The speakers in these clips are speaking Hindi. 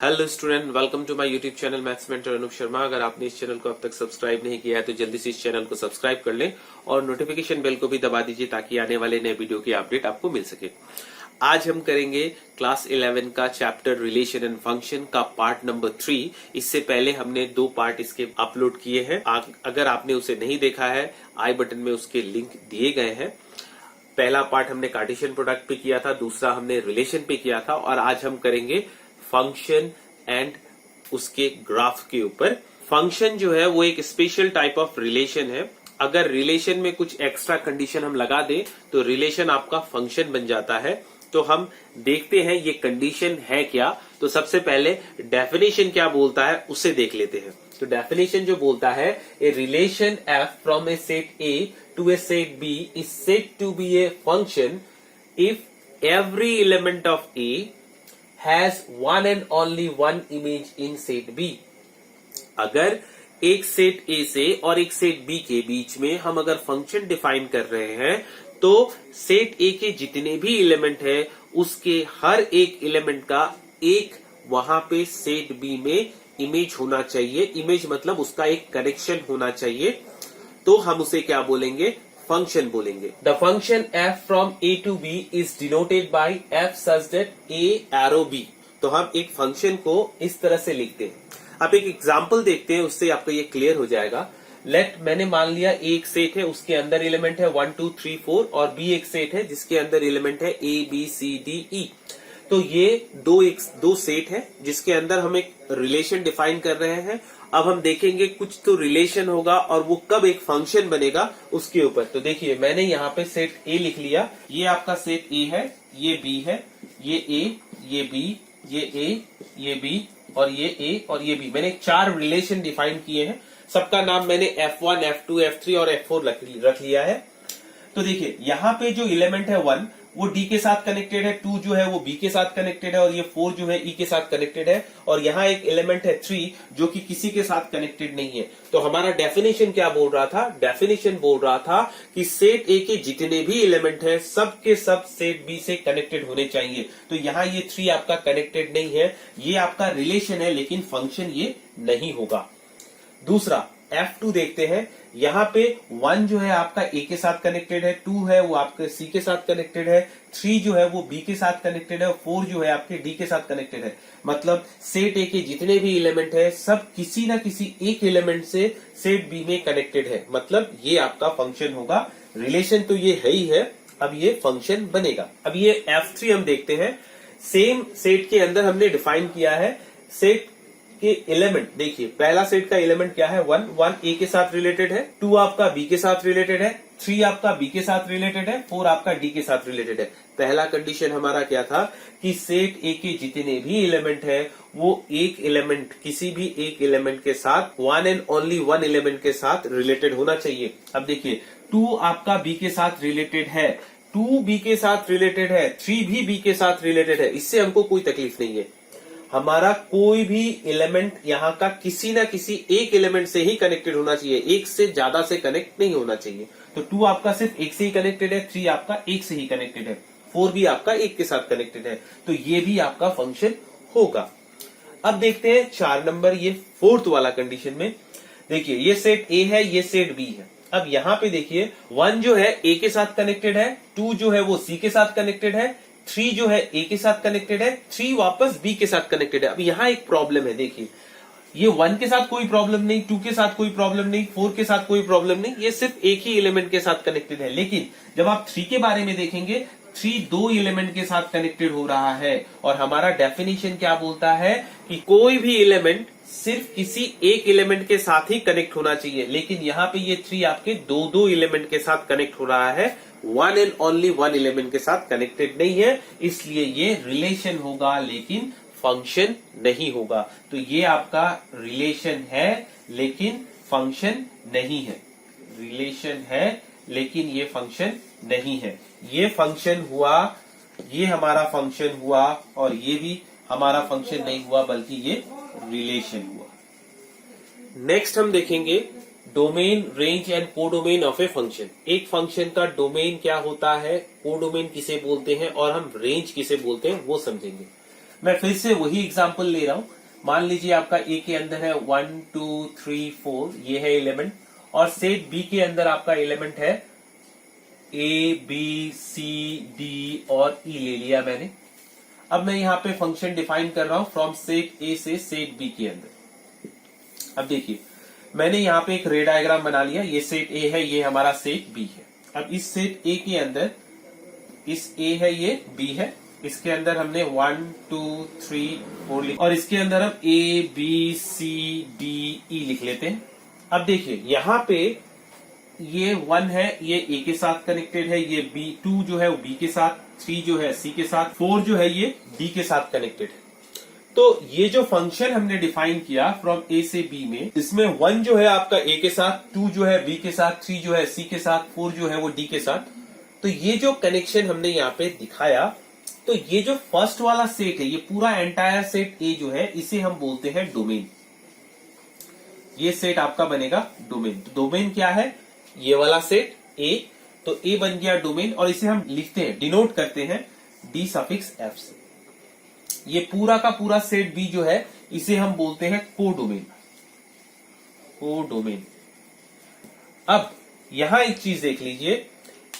Hello student, welcome to my YouTube channel Maths Mentor Anoop Sharma. अगर आपने इस चैनल को अब तक सब्सक्राइब नहीं किया है तो जल्दी से इस चैनल को सब्सक्राइब कर लें और नोटिफिकेशन बेल को भी दबा दीजिए ताकि आने वाले नए वीडियो की अपडेट आपको मिल सके। आज हम करेंगे क्लास 11 का चैप्टर रिलेशन एंड फंक्शन का पार्ट नंबर 3। इससे पहले हमने 2 पार्ट इसके अपलोड किए हैं। अगर आपने उसे नहीं देखा है, आई बटन में उसके लिंक दिए गए हैं। पहला पार्ट हमने कार्टेशियन प्रोडक्ट पे किया था, दूसरा हमने रिलेशन पे किया था और आज हम करेंगे फंक्शन एंड उसके ग्राफ के ऊपर। फंक्शन जो है वो एक स्पेशल टाइप ऑफ रिलेशन है। अगर रिलेशन में कुछ एक्स्ट्रा कंडीशन हम लगा दें तो रिलेशन आपका फंक्शन बन जाता है। तो हम देखते हैं ये कंडीशन है क्या। तो सबसे पहले डेफिनेशन क्या बोलता है उसे देख लेते हैं। तो डेफिनेशन जो बोलता है, a relation F from a set A to a set B is said to be a function if every element of A has one and only one image in set B। अगर एक सेट A से और एक सेट B के बीच में हम अगर फंक्शन डिफाइन कर रहे हैं तो सेट A के जितने भी एलिमेंट है उसके हर एक एलिमेंट का एक वहां पे सेट B में इमेज होना चाहिए। इमेज मतलब उसका एक कनेक्शन होना चाहिए। तो हम उसे क्या बोलेंगे? फंक्शन बोलेंगे। The function f from a to b is denoted by f such that a arrow b। तो हम एक फंक्शन को इस तरह से लिखते हैं। अब एक एग्जांपल देखते हैं, उससे आपको ये क्लियर हो जाएगा। मैंने मान लिया एक सेट है, उसके अंदर एलिमेंट है 1 2 3 4 और b एक सेट है जिसके अंदर एलिमेंट है a b c d e। तो ये दो सेट है जिसके अंदर हम एक रिलेशन डिफाइन कर रहे हैं। अब हम देखेंगे कुछ तो रिलेशन होगा और वो कब एक फंक्शन बनेगा उसके ऊपर। तो देखिए, मैंने यहाँ पे सेट ए लिख लिया। ये आपका सेट ए है, ये बी है, ये ए, ये बी, ये ए, ये बी और ये ए और ये बी। मैंने 4 रिलेशन डिफाइन किए हैं। सबका नाम मैंने F1, F2, F3 और F4 रख लिया है। तो देखिए, यहाँ पे जो एलिमेंट है 1 वो D के साथ कनेक्टेड है, 2 जो है वो B के साथ कनेक्टेड है और ये 4 जो है E के साथ कनेक्टेड है। और यहाँ एक एलिमेंट है 3 जो कि किसी के साथ कनेक्टेड नहीं है। तो हमारा डेफिनेशन क्या बोल रहा था? डेफिनेशन बोल रहा था कि सेट A के जितने भी एलिमेंट है सब के सब सेट B से कनेक्टेड होने चाहिए। तो यहाँ ये 3 आपका कनेक्टेड नहीं है, ये आपका रिलेशन है लेकिन फंक्शन ये नहीं होगा। दूसरा F2 देखते हैं। यहाँ पे 1 जो है आपका A के साथ कनेक्टेड है, 2 है वो आपके C के साथ कनेक्टेड है, 3 जो है वो B के साथ कनेक्टेड है और 4 जो है आपके D के साथ कनेक्टेड है। मतलब सेट A के जितने भी एलिमेंट है सब किसी ना किसी एक एलिमेंट से सेट B में कनेक्टेड है। मतलब ये आपका फंक्शन होगा। रिलेशन तो ये है ही है, अब ये फंक्शन बनेगा। अब ये F3 हम देखते हैं। सेम सेट के अंदर हमने डिफाइन किया है सेट के एलिमेंट। देखिए, पहला सेट का एलिमेंट क्या है? 1 ए के साथ रिलेटेड है, 2 आपका बी के साथ रिलेटेड है, 3 आपका बी के साथ रिलेटेड है, 4 आपका डी के साथ रिलेटेड है। पहला कंडीशन हमारा क्या था कि सेट ए के जितने भी एलिमेंट है वो एक एलिमेंट, किसी भी एक एलिमेंट के साथ one and only one element के साथ रिलेटेड होना चाहिए। अब देखिए, 2 आपका बी के साथ रिलेटेड है, 2 बी के साथ रिलेटेड है, 3 भी बी के साथ रिलेटेड है। इससे हमको कोई तकलीफ नहीं है। हमारा कोई भी एलिमेंट यहाँ का किसी ना किसी एक एलिमेंट से ही कनेक्टेड होना चाहिए, एक से ज्यादा से कनेक्ट नहीं होना चाहिए। तो 2 आपका सिर्फ एक से ही कनेक्टेड है, 3 आपका एक से ही कनेक्टेड है, 4 भी आपका एक के साथ कनेक्टेड है। तो ये भी आपका फंक्शन होगा। अब देखते हैं 4 नंबर, ये 4th वाला कंडीशन में। देखिए, ये सेट ए है, ये सेट बी है। अब यहाँ पे देखिए, 1 जो है ए के साथ कनेक्टेड है, 2 जो है वो सी के साथ कनेक्टेड है, 3 जो है ए के साथ कनेक्टेड है, 3 वापस बी के साथ कनेक्टेड है। अब यहाँ एक प्रॉब्लम है। देखिए, ये 1 के साथ कोई प्रॉब्लम नहीं, 2 के साथ कोई प्रॉब्लम नहीं, 4 के साथ कोई प्रॉब्लम नहीं, ये सिर्फ एक ही एलिमेंट के साथ कनेक्टेड है। लेकिन जब आप 3 के बारे में देखेंगे, 3 2 एलिमेंट के साथ कनेक्टेड हो रहा है और हमारा डेफिनेशन क्या बोलता है कि कोई भी एलिमेंट सिर्फ किसी एक एलिमेंट के साथ ही कनेक्ट होना चाहिए। लेकिन यहाँ पे ये 3 आपके 2 एलिमेंट के साथ कनेक्ट हो रहा है, one and only one element के साथ कनेक्टेड नहीं है। इसलिए ये रिलेशन होगा लेकिन फंक्शन नहीं होगा। तो ये आपका रिलेशन है लेकिन फंक्शन नहीं है। रिलेशन है लेकिन ये फंक्शन नहीं है। ये फंक्शन हुआ, ये हमारा फंक्शन हुआ और ये भी हमारा फंक्शन नहीं हुआ बल्कि ये रिलेशन हुआ। नेक्स्ट हम देखेंगे domain, range and codomain of a function. एक फंक्शन का डोमेन क्या होता है, कोडोमेन किसे बोलते हैं और हम रेंज किसे बोलते हैं वो समझेंगे। मैं फिर से वही एग्जांपल ले रहा हूं। मान लीजिए आपका ए के अंदर है 1 2 3 4, ये है एलिमेंट, और सेट बी के अंदर आपका एलिमेंट है ए बी सी डी और ई ले लिया मैंने। अब मैं यहां पे फंक्शन डिफाइन कर रहा हूं फ्रॉम सेट ए से सेट बी के अंदर। अब देखिए मैंने यहाँ पे एक रे डायग्राम बना लिया, ये सेट ए है, ये हमारा सेट बी है। अब इस सेट ए के अंदर इस ए है, ये बी है, इसके अंदर हमने 1 2 3 4 लिखा, और इसके अंदर हम A B C D E लिख लेते हैं। अब देखिए यहाँ पे ये 1 है, ये ए के साथ कनेक्टेड है, ये बी 2 जो है वो बी के साथ, 3 जो है सी के साथ, 4 जो है ये डी के साथ कनेक्टेड है। तो ये जो फंक्शन हमने डिफाइन किया फ्रॉम ए से बी में, इसमें 1 जो है आपका ए के साथ, 2 जो है बी के साथ, 3 जो है सी के साथ, 4 जो है वो डी के साथ। तो ये जो कनेक्शन हमने यहाँ पे दिखाया, तो ये जो फर्स्ट वाला सेट है, ये पूरा एंटायर सेट ए जो है, इसे हम बोलते हैं डोमेन। ये सेट आपका बनेगा डोमेन। तो डोमेन क्या है? ये वाला सेट ए, तो ए बन गया डोमेन, और इसे हम लिखते हैं, डिनोट करते हैं डी सफिक्स एफ से। ये पूरा का पूरा सेट बी जो है, इसे हम बोलते हैं कोडोमेन। कोडोमेन। अब यहां एक चीज देख लीजिए,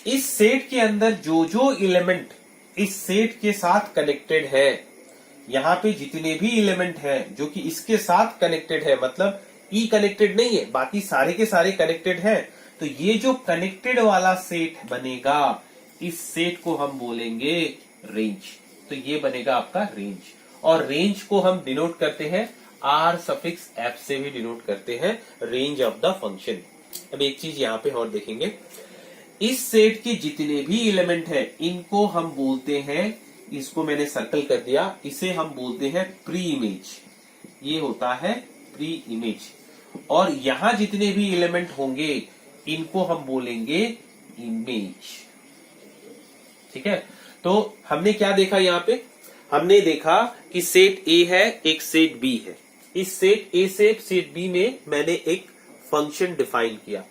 इस सेट के अंदर जो जो एलिमेंट इस सेट के साथ कनेक्टेड है, यहां पे जितने भी एलिमेंट हैं जो कि इसके साथ कनेक्टेड है, मतलब ई कनेक्टेड नहीं है, बाकी सारे के सारे कनेक्टेड हैं, तो ये जो कनेक्टेड वाला सेट बनेगा, इस सेट को हम बोलेंगे रेंज। तो ये बनेगा आपका रेंज, और रेंज को हम डिनोट करते हैं आर सफिक्स एफ से भी डिनोट करते हैं रेंज ऑफ द फंक्शन। अब एक चीज यहाँ पे और देखेंगे, इस सेट के जितने भी एलिमेंट हैं, इनको हम बोलते हैं, इसको मैंने सर्कल कर दिया, इसे हम बोलते हैं प्री इमेज। ये होता है प्री इमेज। और यहां जितने भी एलिमेंट होंगे, इनको हम बोलेंगे इमेज। ठीक है, तो हमने क्या देखा यहाँ पे? हमने देखा कि सेट ए है, एक सेट बी है। इस सेट ए से सेट बी में मैंने एक फंक्शन डिफाइन किया।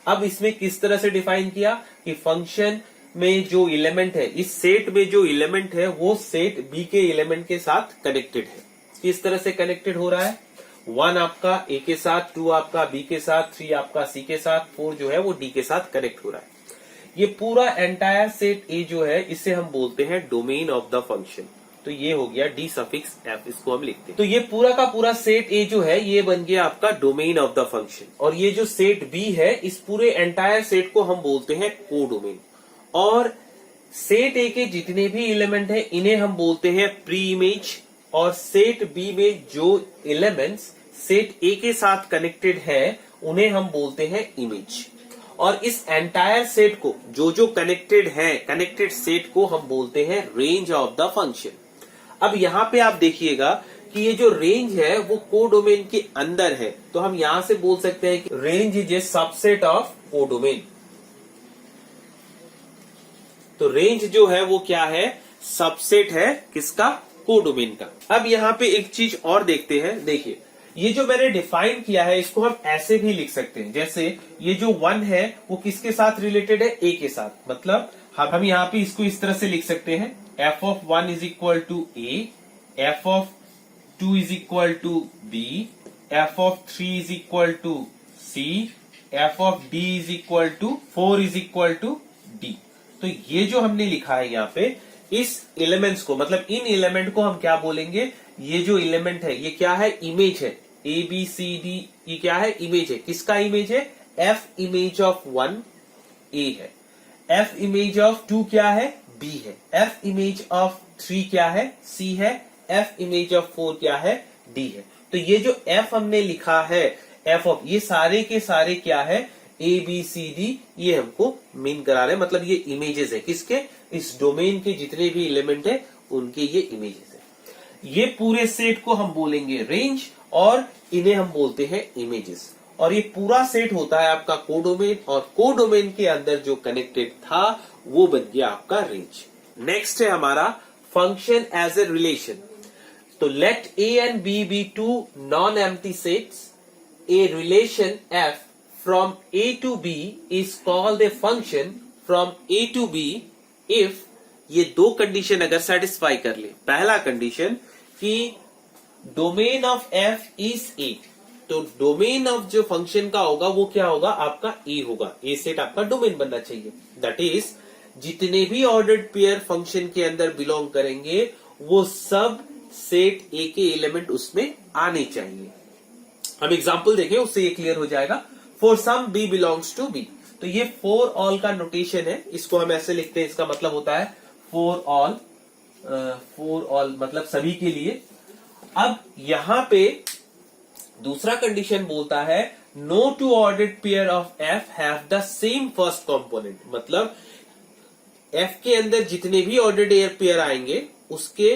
अब इसमें किस तरह से डिफाइन किया कि फंक्शन में जो एलिमेंट है, इस सेट में जो एलिमेंट है, वो सेट बी के एलिमेंट के साथ कनेक्टेड है। किस तरह से कनेक्टेड हो रहा है? 1 आपका ए के साथ, 2 आपका बी के साथ, 3 आपका सी के साथ, 4 जो है वो डी के साथ कनेक्ट हो रहा है। ये पूरा एंटायर सेट ए जो है, इसे हम बोलते हैं डोमेन ऑफ द फंक्शन। तो ये हो गया डी सफिक्स एफ, इसको हम लिखते हैं। तो ये पूरा का पूरा सेट ए जो है, ये बन गया आपका डोमेन ऑफ द फंक्शन। और ये जो सेट बी है, इस पूरे एंटायर सेट को हम बोलते हैं कोडोमेन। और सेट ए के जितने भी एलिमेंट हैं, इन्हें हम बोलते हैं प्री इमेज। और सेट बी में जो एलिमेंट्स सेट ए के साथ कनेक्टेड है, उन्हें हम बोलते हैं इमेज। और इस एंटायर सेट को, जो जो कनेक्टेड है, कनेक्टेड सेट को हम बोलते हैं रेंज ऑफ द फंक्शन। अब यहां पे आप देखिएगा कि ये जो रेंज है वो कोडोमेन के अंदर है, तो हम यहां से बोल सकते हैं कि range is a subset of codomain. तो रेंज जो है वो क्या है? सबसेट है किसका? कोडोमेन का। अब यहां पे एक चीज और देखते हैं। देखिए, ये जो मैंने डिफाइन किया है, इसको हम ऐसे भी लिख सकते हैं, जैसे ये जो 1 है वो किसके साथ रिलेटेड है? ए के साथ। मतलब हम यहाँ पे इसको इस तरह से लिख सकते हैं, F of 1 is equal to A, F of 2 is equal to B, F of 3 is equal to C, F of D is equal to 4 is equal to D. तो ये जो हमने लिखा है यहाँ पे, इस एलिमेंट्स को, मतलब इन एलिमेंट को हम क्या बोलेंगे? ये जो एलिमेंट है, ये क्या है? इमेज है। ए बी सी डी, ये क्या है? इमेज है। किसका इमेज है? एफ इमेज ऑफ 1 ए है, एफ इमेज ऑफ 2 क्या है? बी है, एफ इमेज ऑफ 3 क्या है? सी है, एफ इमेज ऑफ 4 क्या है? डी है। तो ये जो एफ हमने लिखा है, एफ ऑफ, ये सारे के सारे क्या है? ए बी सी डी, ये हमको मीन करा रहे हैं, मतलब ये इमेजेस है। किसके? इस डोमेन के जितने भी एलिमेंट है, उनके ये इमेजेस है। ये पूरे सेट को हम बोलेंगे रेंज, और इन्हें हम बोलते हैं इमेजेस। और ये पूरा सेट होता है आपका कोडोमेन, और कोडोमेन के अंदर जो कनेक्टेड था वो बन गया आपका रेंज। नेक्स्ट है हमारा फंक्शन एज ए रिलेशन। तो let A and B be two non empty sets, a relation f from A to B is called a function from A to B if ये दो कंडीशन अगर सेटिस्फाई कर ले। पहला कंडीशन कि domain of F is a, तो डोमेन ऑफ जो फंक्शन का होगा वो क्या होगा, आपका ए होगा। ए सेट आपका डोमेन बनना चाहिए। दैट इज जितने भी ऑर्डर्ड पेयर फंक्शन के अंदर बिलोंग करेंगे वो सब सेट ए के एलिमेंट उसमें आने चाहिए। हम एग्जांपल देखें, उससे ये क्लियर हो जाएगा। For some b belongs to B, तो ये फॉर ऑल का नोटेशन है, इसको हम ऐसे लिखते हैं। इसका मतलब होता है फॉर ऑल, फॉर ऑल मतलब सभी के लिए। अब यहां पे दूसरा कंडीशन बोलता है no two ordered pair of f have the same first component, मतलब एफ के अंदर जितने भी ऑर्डर्ड पेयर आएंगे उसके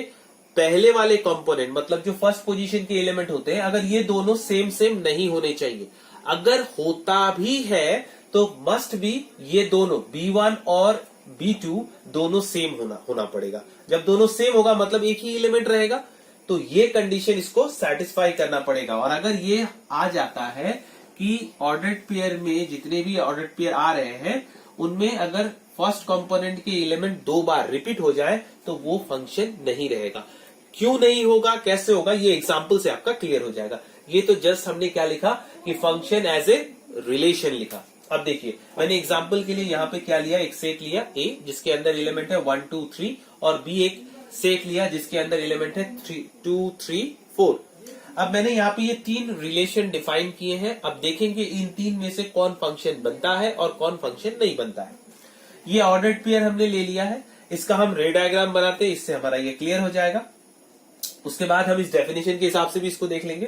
पहले वाले कंपोनेंट, मतलब जो फर्स्ट पोजीशन के एलिमेंट होते हैं, अगर ये दोनों सेम सेम नहीं होने चाहिए। अगर होता भी है तो मस्ट बी ये दोनों B1 और B2 दोनों सेम होना पड़ेगा। जब दोनों सेम होगा मतलब एक ही एलिमेंट रहेगा, तो ये कंडीशन इसको सेटिस्फाई करना पड़ेगा। और अगर ये आ जाता है कि ऑर्डर्ड पेयर में जितने भी ऑर्डर्ड पेयर आ रहे हैं उनमें अगर फर्स्ट कंपोनेंट के एलिमेंट 2 बार रिपीट हो जाए तो वो फंक्शन नहीं रहेगा। क्यों नहीं होगा, कैसे होगा, ये एग्जांपल से आपका क्लियर हो जाएगा। ये तो जस्ट हमने क्या लिखा कि फंक्शन एज ए रिलेशन लिखा। अब देखिए मैंने एग्जांपल के लिए यहाँ पे क्या लिया, एक सेट लिया A जिसके अंदर एलिमेंट है 1 2 3 और B एक सेट लिया जिसके अंदर एलिमेंट है 3 2 3 4। अब मैंने यहाँ पे ये 3 रिलेशन डिफाइन किए हैं। अब देखेंगे इन 3 में से कौन फंक्शन बनता है और कौन फंक्शन नहीं बनता है। ये ऑर्डर्ड पेयर हमने ले लिया है, इसका हम रे डायग्राम बनाते हैं, इससे हमारा ये क्लियर हो जाएगा। उसके बाद हम इस डेफिनेशन के हिसाब से भी इसको देख लेंगे।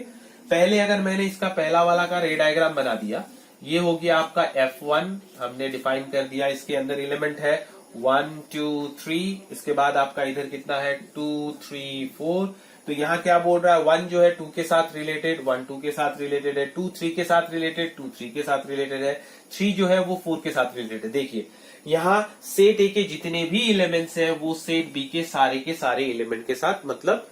पहले अगर मैंने इसका पहला वाला का रे डायग्राम बना दिया, ये हो गया आपका F1 हमने डिफाइन कर दिया, इसके अंदर एलिमेंट है 1 2 3, इसके बाद आपका इधर कितना है 2 3 4। तो यहाँ क्या बोल रहा है, 1 जो है 2 के साथ रिलेटेड, 1 2 के साथ रिलेटेड है, 2 3 के साथ रिलेटेड, 2 3 के साथ रिलेटेड है, 3 जो है वो 4 के साथ रिलेटेड है। देखिए यहाँ सेट ए के जितने भी एलिमेंट्स हैं वो सेट बी के सारे एलिमेंट के साथ, मतलब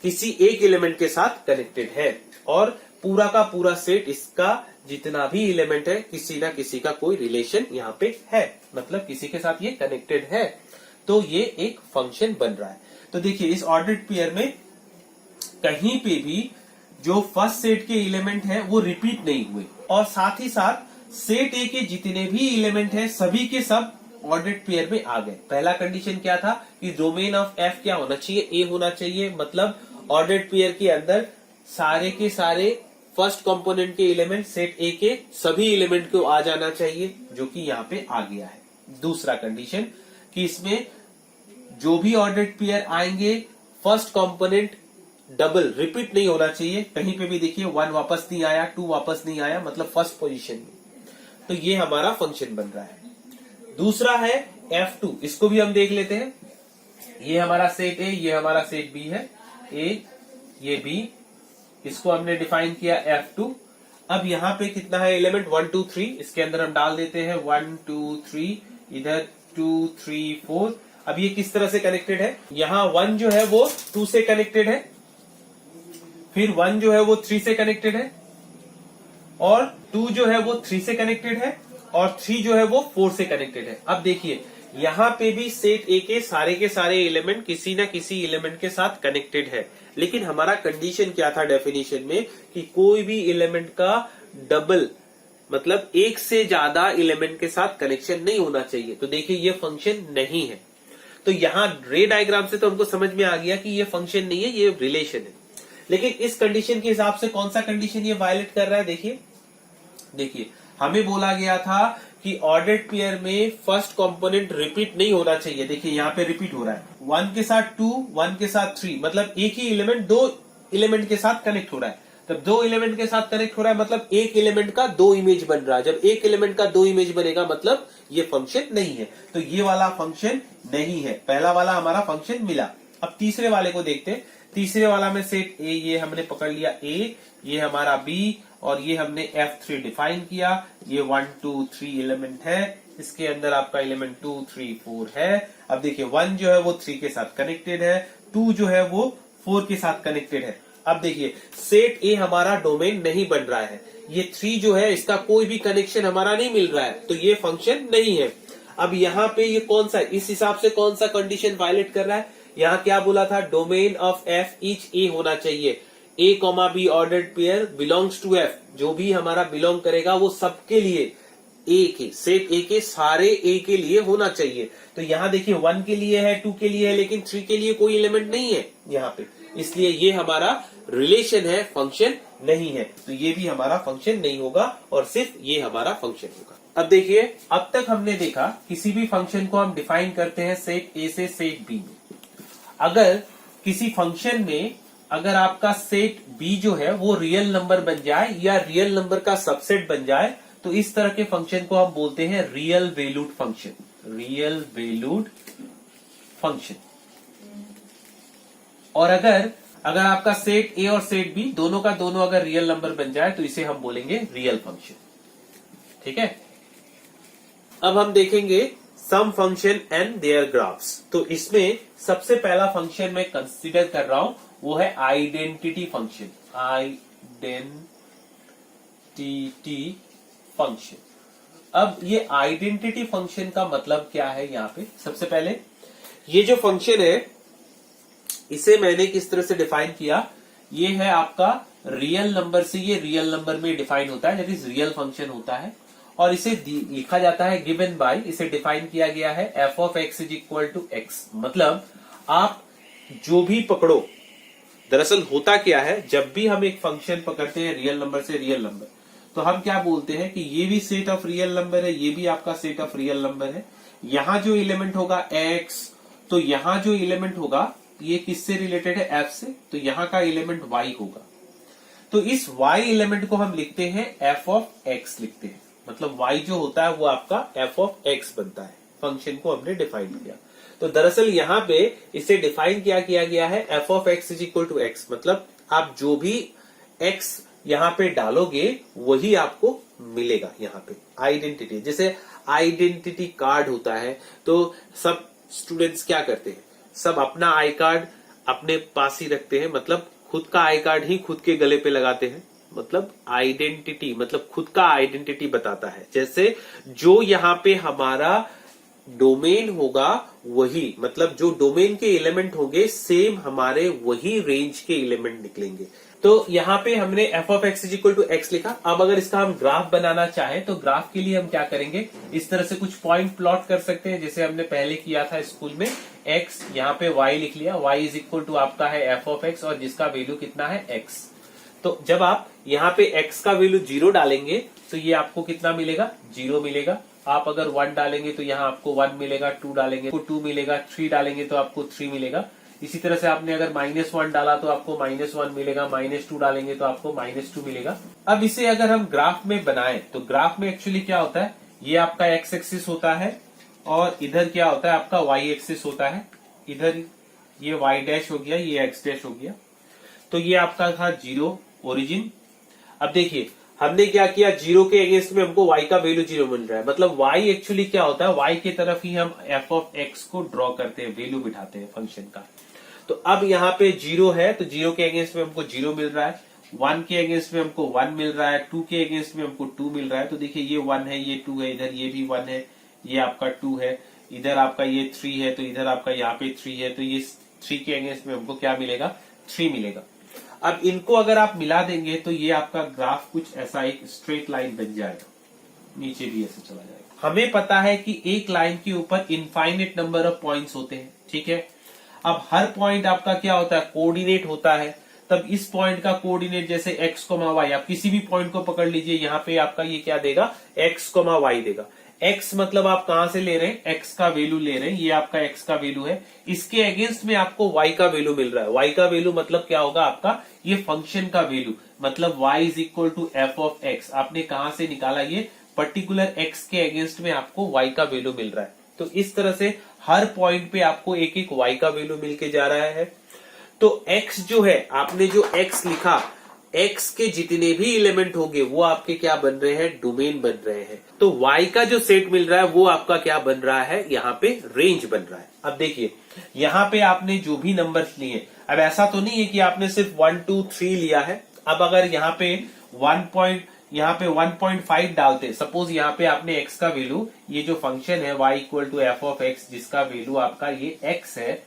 किसी एक एलिमेंट के साथ कनेक्टेड है। और पूरा का पूरा सेट इसका जितना भी एलिमेंट है किसी ना किसी का कोई रिलेशन यहाँ पे है, मतलब किसी के साथ ये कनेक्टेड है, तो ये एक फंक्शन बन रहा है। तो देखिए इस ऑर्डर्ड पेयर में कहीं पे भी जो फर्स्ट सेट के एलिमेंट है वो रिपीट नहीं हुए, और साथ ही साथ सेट ए के जितने भी एलिमेंट है सभी के सब ऑर्डर्ड पेयर में आ गए। पहला कंडीशन क्या था कि डोमेन ऑफ एफ क्या होना चाहिए, ए होना चाहिए, मतलब ऑर्डर्ड पेयर के अंदर सारे के सारे फर्स्ट कंपोनेंट के एलिमेंट सेट ए के सभी एलिमेंट को आ जाना चाहिए, जो कि यहाँ पे आ गया है। दूसरा कंडीशन कि इसमें जो भी ऑर्डर्ड पेयर आएंगे फर्स्ट कंपोनेंट डबल रिपीट नहीं होना चाहिए। कहीं पे भी देखिए 1 वापस नहीं आया, 2 वापस नहीं आया, मतलब फर्स्ट पोजीशन में, तो ये हमारा फंक्शन बन रहा है। दूसरा है F2, इसको भी हम देख लेते हैं। ये हमारा सेट ए, ये हमारा सेट बी है, ए ये बी, इसको हमने डिफाइन किया F2। अब यहाँ पे कितना है एलिमेंट 1 2 3, इसके अंदर हम डाल देते हैं 1 2 3, इधर 2 3 4। अब ये किस तरह से कनेक्टेड है, यहाँ 1 जो है वो 2 से कनेक्टेड है, फिर 1 जो है वो 3 से कनेक्टेड है, और 2 जो है वो 3 से कनेक्टेड है, और 3 जो है वो 4 से कनेक्टेड है। अब देखिए यहाँ पे भी सेट ए के सारे एलिमेंट किसी ना किसी एलिमेंट के साथ कनेक्टेड है, लेकिन हमारा कंडीशन क्या था डेफिनेशन में कि कोई भी एलिमेंट का डबल, मतलब एक से ज्यादा एलिमेंट के साथ कनेक्शन नहीं होना चाहिए। तो देखिए ये फंक्शन नहीं है। तो यहाँ रे डायग्राम से तो हमको समझ में आ गया कि ये फंक्शन नहीं है, ये रिलेशन है। लेकिन इस कंडीशन के हिसाब से कौन सा कंडीशन ये वायलेट कर रहा है, देखिए हमें बोला गया था कि ऑर्डर्ड पेयर में फर्स्ट कंपोनेंट रिपीट नहीं होना चाहिए। देखिए यहाँ पे रिपीट हो रहा है, 1 के साथ 2, 1 के साथ 3, मतलब एक ही एलिमेंट 2 एलिमेंट के साथ कनेक्ट हो रहा है। जब 2 एलिमेंट के साथ कनेक्ट हो रहा है मतलब एक एलिमेंट का 2 इमेज बन रहा है। जब एक एलिमेंट का 2 इमेज बनेगा मतलब ये फंक्शन नहीं है। तो ये वाला फंक्शन नहीं है, पहला वाला हमारा फंक्शन मिला। अब तीसरे वाले को देखते हैं। तीसरे वाला में सेट ए, ये हमने पकड़ लिया ए, ये हमारा बी, और ये हमने F3 डिफाइन किया। ये 1 2 3 एलिमेंट है, इसके अंदर आपका एलिमेंट 2 3 4 है। अब देखिए 1 जो है वो 3 के साथ कनेक्टेड है, 2 जो है वो 4 के साथ कनेक्टेड है। अब देखिए सेट ए हमारा डोमेन नहीं बन रहा है, ये 3 जो है इसका कोई भी कनेक्शन हमारा नहीं मिल रहा है, तो ये फंक्शन नहीं है। अब यहाँ पे ये कौन सा, इस हिसाब से कौन सा कंडीशन वायलेट कर रहा है, यहाँ क्या बोला था, domain of F is A होना चाहिए, A comma B ordered pair belongs to F, जो भी हमारा बिलोंग करेगा वो सबके लिए ए के, सेट ए के सारे ए के लिए होना चाहिए। तो यहाँ देखिए 1 के लिए है, 2 के लिए है, लेकिन 3 के लिए कोई एलिमेंट नहीं है यहाँ पे, इसलिए ये हमारा रिलेशन है, फंक्शन नहीं है। तो ये भी हमारा फंक्शन नहीं होगा और सिर्फ ये हमारा फंक्शन होगा। अब देखिए, अब तक हमने देखा किसी भी फंक्शन को हम डिफाइन करते हैं सेट ए से सेट बी में। अगर किसी फंक्शन में अगर आपका सेट बी जो है वो रियल नंबर बन जाए या रियल नंबर का सबसेट बन जाए, तो इस तरह के फंक्शन को हम बोलते हैं real valued function, real valued function. और अगर आपका सेट ए और सेट बी दोनों का दोनों अगर रियल नंबर बन जाए तो इसे हम बोलेंगे रियल फंक्शन। ठीक है, अब हम देखेंगे सम फंक्शन एंड देयर ग्राफ्स। तो इसमें सबसे पहला फंक्शन मैं कंसीडर कर रहा हूं वो है आइडेंटिटी फंक्शन, आइडेंटिटी फंक्शन। अब ये आइडेंटिटी फंक्शन का मतलब क्या है, यहाँ पे सबसे पहले ये जो फंक्शन है इसे मैंने किस तरह से डिफाइन किया, ये है आपका रियल नंबर से ये रियल नंबर में डिफाइन होता है, दैट इज रियल फंक्शन होता है। और इसे लिखा जाता है गिवन बाय, इसे डिफाइन किया गया है f of x is equal to x. मतलब आप जो भी पकड़ो, दरअसल होता क्या है, जब भी हम एक फंक्शन पकड़ते हैं रियल नंबर से रियल नंबर, तो हम क्या बोलते हैं कि ये भी सेट ऑफ रियल नंबर है, ये भी आपका सेट ऑफ रियल नंबर है। यहां जो एलिमेंट होगा x, तो यहां जो एलिमेंट होगा ये किससे रिलेटेड है, f से, तो यहां का एलिमेंट y होगा। तो इस y एलिमेंट को हम लिखते हैं f ऑफ x लिखते हैं, मतलब y जो होता है वो आपका f ऑफ x बनता है। फंक्शन को हमने डिफाइन किया, तो दरअसल यहाँ पे इसे डिफाइन किया गया है f of x is equal to x. मतलब आप जो भी x यहाँ पे डालोगे वही आपको मिलेगा। यहाँ पे आइडेंटिटी, जैसे आइडेंटिटी कार्ड होता है, तो सब स्टूडेंट्स क्या करते हैं, सब अपना आई कार्ड अपने पास ही रखते हैं, मतलब खुद का आई कार्ड ही खुद के गले पे लगाते हैं। मतलब आइडेंटिटी मतलब खुद का आइडेंटिटी बताता है। जैसे जो यहाँ पे हमारा डोमेन होगा वही, मतलब जो डोमेन के एलिमेंट होंगे सेम हमारे वही रेंज के एलिमेंट निकलेंगे। तो यहाँ पे हमने f of x is equal to x लिखा। अब अगर इसका हम ग्राफ बनाना चाहें तो ग्राफ के लिए हम क्या करेंगे, इस तरह से कुछ पॉइंट प्लॉट कर सकते हैं, जैसे हमने पहले किया था स्कूल में। एक्स यहाँ पे वाई लिख लिया, वाई इज इक्वल टू आपका है एफ ऑफ एक्स और जिसका वैल्यू कितना है एक्स। तो जब आप यहाँ पे x का वैल्यू 0 डालेंगे तो ये आपको कितना मिलेगा, 0 मिलेगा। आप अगर 1 डालेंगे तो यहाँ आपको 1 मिलेगा, 2 डालेंगे तो 2 मिलेगा, 3 डालेंगे तो आपको 3 मिलेगा। इसी तरह से आपने अगर -1 डाला तो आपको -1 मिलेगा, -2 डालेंगे तो आपको -2 मिलेगा। अब इसे अगर हम ग्राफ में बनाएं तो ग्राफ में एक्चुअली क्या होता है, ये आपका x एक्सिस होता है और इधर क्या होता है आपका y एक्सिस होता है। इधर ये y डैश हो गया, ये x डैश हो गया। तो ये आपका था 0 ओरिजिन। अब देखिए हमने क्या किया, 0 के अगेंस्ट में हमको y का वैल्यू 0 मिल रहा है, मतलब y एक्चुअली क्या होता है, y के तरफ ही हम f ऑफ x को ड्रॉ करते हैं, वैल्यू बिठाते हैं फंक्शन का। तो अब यहाँ पे 0 है तो 0 के अगेंस्ट में हमको 0 मिल रहा है, 1 के अगेंस्ट में हमको 1 मिल रहा है, 2 के अगेंस्ट में हमको 2 मिल रहा है। तो देखिए ये 1 है, ये 2 है, इधर ये भी 1 है, ये आपका 2 है, इधर आपका ये 3 है, तो इधर आपका यहाँ पे 3 है, तो ये 3 के अगेंस्ट में हमको क्या मिलेगा, 3 मिलेगा। अब इनको अगर आप मिला देंगे तो ये आपका ग्राफ कुछ ऐसा एक स्ट्रेट लाइन बन जाएगा, नीचे भी ऐसे चला जाएगा। हमें पता है कि एक लाइन के ऊपर इनफाइनेट नंबर ऑफ पॉइंट्स होते हैं, ठीक है। अब हर पॉइंट आपका क्या होता है, कोऑर्डिनेट होता है। तब इस पॉइंट का कोऑर्डिनेट जैसे x, y, आप किसी भी पॉइंट को पकड़ लीजिए, यहाँ पे आपका ये क्या देगा, x, y देगा। x मतलब आप कहां से ले रहे हैं, x का वैल्यू ले रहे हैं, ये आपका x का वैल्यू है। इसके अगेंस्ट में आपको y का वैल्यू मिल रहा है। y का वैल्यू मतलब क्या होगा आपका, ये फंक्शन का वैल्यू, मतलब y is equal to f of x. आपने कहां से निकाला, ये पर्टिकुलर x के अगेंस्ट में आपको y का वैल्यू मिल रहा है। तो इस तरह से हर पॉइंट पे आपको एक एक y का वैल्यू मिलके जा रहा है। तो x जो है, आपने जो x लिखा, x के जितने भी एलिमेंट होंगे वो आपके क्या बन रहे हैं, डोमेन बन रहे हैं। तो y का जो सेट मिल रहा है वो आपका क्या बन रहा है, यहाँ पे रेंज बन रहा है। अब देखिए यहाँ पे आपने जो भी नंबर्स लिए, अब ऐसा तो नहीं है कि आपने सिर्फ 1 2 3 लिया है। अब अगर यहाँ पे 1.5 डालते, सपोज यहाँ पे आपने x का वैल्यू, ये जो फंक्शन है y equal to f of x, जिसका वैल्यू आपका ये x है।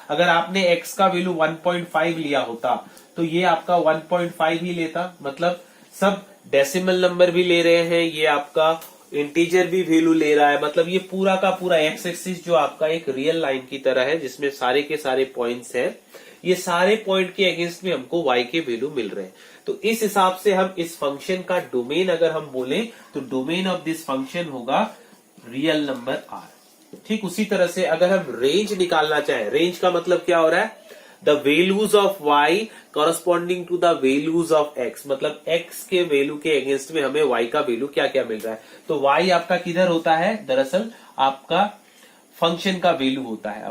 अगर आपने x का वैल्यू 1.5 लिया होता तो ये आपका 1.5 ही लेता, मतलब सब डेसिमल नंबर भी ले रहे हैं, ये आपका इंटीजर भी वैल्यू ले रहा है, मतलब ये पूरा का पूरा एक्स एक्सिस जो आपका एक रियल लाइन की तरह है जिसमें सारे के सारे पॉइंट्स हैं, ये सारे पॉइंट के अगेंस्ट में हमको y के वैल्यू मिल रहे हैं। तो इस हिसाब से हम इस फंक्शन का डोमेन अगर हम बोले तो डोमेन ऑफ दिस फंक्शन होगा रियल नंबर r। ठीक उसी तरह से अगर हम रेंज निकालना चाहें, रेंज का मतलब क्या हो रहा है, the values of y corresponding to the values of x, मतलब x के वैल्यू के अगेंस्ट में हमें y का वैल्यू क्या क्या मिल रहा है। तो y आपका किधर होता है, दरअसल आपका फंक्शन का वैल्यू होता है,